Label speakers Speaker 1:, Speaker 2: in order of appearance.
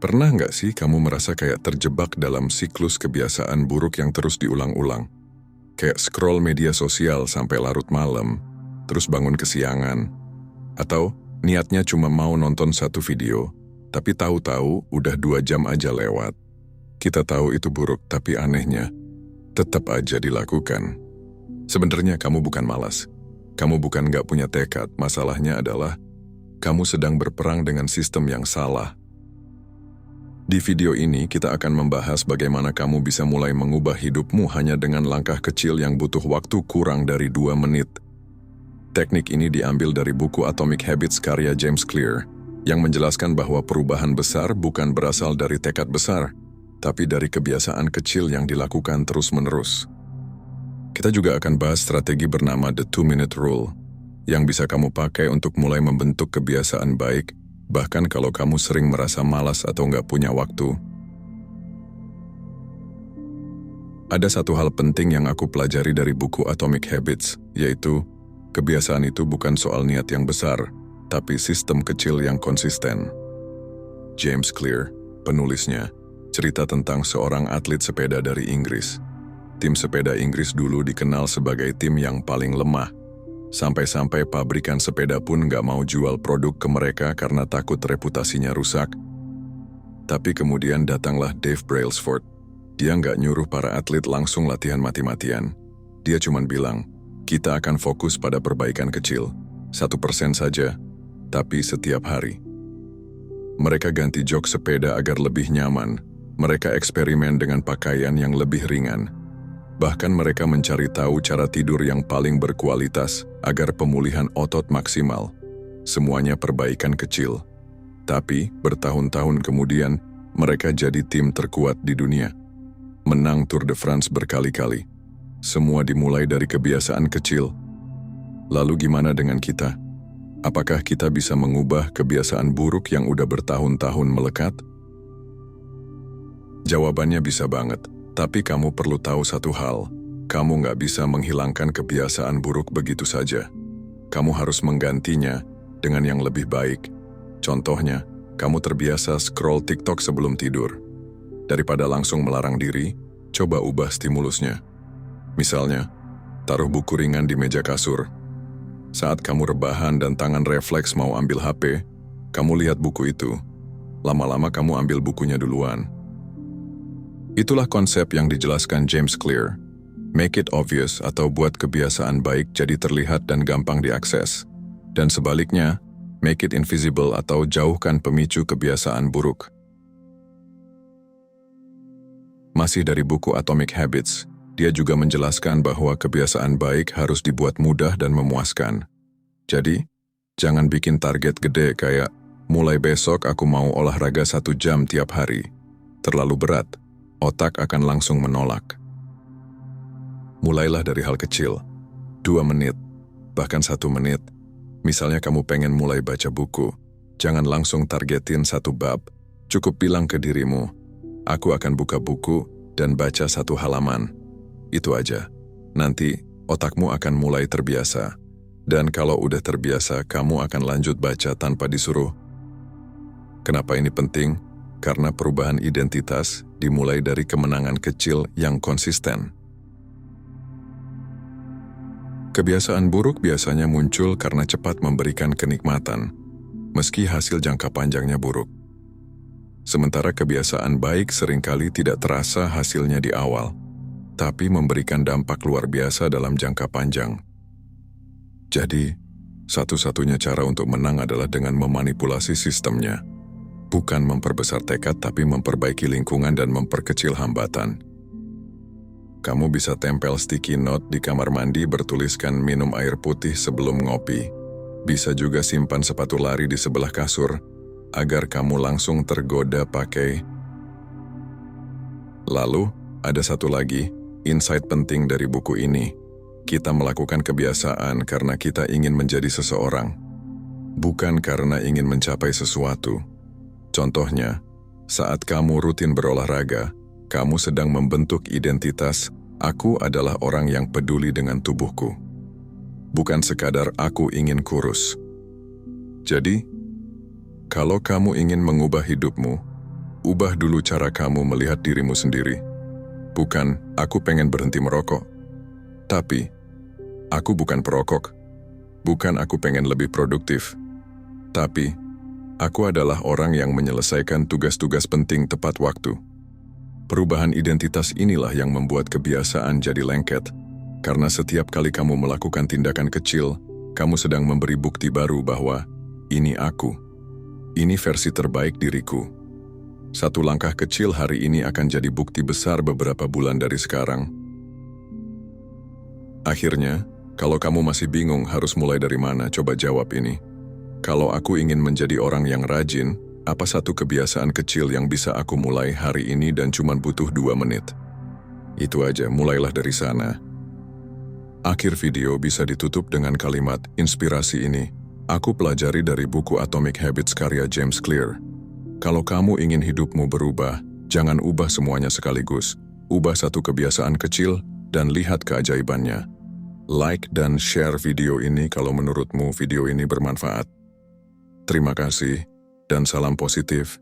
Speaker 1: Pernah nggak sih kamu merasa kayak terjebak dalam siklus kebiasaan buruk yang terus diulang-ulang? Kayak scroll media sosial sampai larut malam, terus bangun kesiangan, atau niatnya cuma mau nonton satu video, tapi tahu-tahu udah 2 jam aja lewat. Kita tahu itu buruk, tapi anehnya, tetap aja dilakukan. Sebenarnya kamu bukan malas. Kamu bukan nggak punya tekad, masalahnya adalah kamu sedang berperang dengan sistem yang salah. Di video ini, kita akan membahas bagaimana kamu bisa mulai mengubah hidupmu hanya dengan langkah kecil yang butuh waktu kurang dari 2 menit. Teknik ini diambil dari buku Atomic Habits karya James Clear, yang menjelaskan bahwa perubahan besar bukan berasal dari tekad besar, tapi dari kebiasaan kecil yang dilakukan terus-menerus. Kita juga akan bahas strategi bernama The 2-Minute Rule, yang bisa kamu pakai untuk mulai membentuk kebiasaan baik, bahkan kalau kamu sering merasa malas atau nggak punya waktu. Ada satu hal penting yang aku pelajari dari buku Atomic Habits, yaitu kebiasaan itu bukan soal niat yang besar, tapi sistem kecil yang konsisten. James Clear, penulisnya, cerita tentang seorang atlet sepeda dari Inggris. Tim sepeda Inggris dulu dikenal sebagai tim yang paling lemah. Sampai-sampai pabrikan sepeda pun nggak mau jual produk ke mereka karena takut reputasinya rusak. Tapi kemudian datanglah Dave Brailsford. Dia nggak nyuruh para atlet langsung latihan mati-matian. Dia cuma bilang, kita akan fokus pada perbaikan kecil, 1% saja, tapi setiap hari. Mereka ganti jok sepeda agar lebih nyaman. Mereka eksperimen dengan pakaian yang lebih ringan. Bahkan mereka mencari tahu cara tidur yang paling berkualitas agar pemulihan otot maksimal. Semuanya perbaikan kecil. Tapi bertahun-tahun kemudian, mereka jadi tim terkuat di dunia. Menang Tour de France berkali-kali. Semua dimulai dari kebiasaan kecil. Lalu gimana dengan kita? Apakah kita bisa mengubah kebiasaan buruk yang udah bertahun-tahun melekat? Jawabannya bisa banget. Tapi kamu perlu tahu satu hal, kamu nggak bisa menghilangkan kebiasaan buruk begitu saja. Kamu harus menggantinya dengan yang lebih baik. Contohnya, kamu terbiasa scroll TikTok sebelum tidur. Daripada langsung melarang diri, coba ubah stimulusnya. Misalnya, taruh buku ringan di meja kasur. Saat kamu rebahan dan tangan refleks mau ambil HP, kamu lihat buku itu. Lama-lama kamu ambil bukunya duluan. Itulah konsep yang dijelaskan James Clear. Make it obvious atau buat kebiasaan baik jadi terlihat dan gampang diakses. Dan sebaliknya, make it invisible atau jauhkan pemicu kebiasaan buruk. Masih dari buku Atomic Habits, dia juga menjelaskan bahwa kebiasaan baik harus dibuat mudah dan memuaskan. Jadi, jangan bikin target gede kayak, mulai besok aku mau olahraga 1 jam tiap hari. Terlalu berat. Otak akan langsung menolak. Mulailah dari hal kecil, 2 menit, bahkan 1 menit. Misalnya kamu pengen mulai baca buku, jangan langsung targetin 1 bab, cukup bilang ke dirimu, aku akan buka buku dan baca 1 halaman. Itu aja. Nanti, otakmu akan mulai terbiasa. Dan kalau udah terbiasa, kamu akan lanjut baca tanpa disuruh. Kenapa ini penting? Karena perubahan identitas dimulai dari kemenangan kecil yang konsisten. Kebiasaan buruk biasanya muncul karena cepat memberikan kenikmatan, meski hasil jangka panjangnya buruk. Sementara kebiasaan baik seringkali tidak terasa hasilnya di awal, tapi memberikan dampak luar biasa dalam jangka panjang. Jadi, satu-satunya cara untuk menang adalah dengan memanipulasi sistemnya. Bukan memperbesar tekad, tapi memperbaiki lingkungan dan memperkecil hambatan. Kamu bisa tempel sticky note di kamar mandi bertuliskan minum air putih sebelum ngopi. Bisa juga simpan sepatu lari di sebelah kasur, agar kamu langsung tergoda pakai. Lalu, ada satu lagi, insight penting dari buku ini. Kita melakukan kebiasaan karena kita ingin menjadi seseorang, bukan karena ingin mencapai sesuatu. Contohnya, saat kamu rutin berolahraga, kamu sedang membentuk identitas, aku adalah orang yang peduli dengan tubuhku. Bukan sekadar aku ingin kurus. Jadi, kalau kamu ingin mengubah hidupmu, Ubah dulu cara kamu melihat dirimu sendiri. Bukan, aku pengen berhenti merokok. Tapi, aku bukan perokok. Bukan aku pengen lebih produktif. Tapi, aku adalah orang yang menyelesaikan tugas-tugas penting tepat waktu. Perubahan identitas inilah yang membuat kebiasaan jadi lengket. Karena setiap kali kamu melakukan tindakan kecil, kamu sedang memberi bukti baru bahwa ini aku. Ini versi terbaik diriku. Satu langkah kecil hari ini akan jadi bukti besar beberapa bulan dari sekarang. Akhirnya, kalau kamu masih bingung harus mulai dari mana, coba jawab ini. Kalau aku ingin menjadi orang yang rajin, apa satu kebiasaan kecil yang bisa aku mulai hari ini dan cuma butuh 2 menit? Itu aja, mulailah dari sana. Akhir video bisa ditutup dengan kalimat inspirasi ini. Aku pelajari dari buku Atomic Habits karya James Clear. Kalau kamu ingin hidupmu berubah, jangan ubah semuanya sekaligus. Ubah satu kebiasaan kecil dan lihat keajaibannya. Like dan share video ini kalau menurutmu video ini bermanfaat. Terima kasih dan salam positif.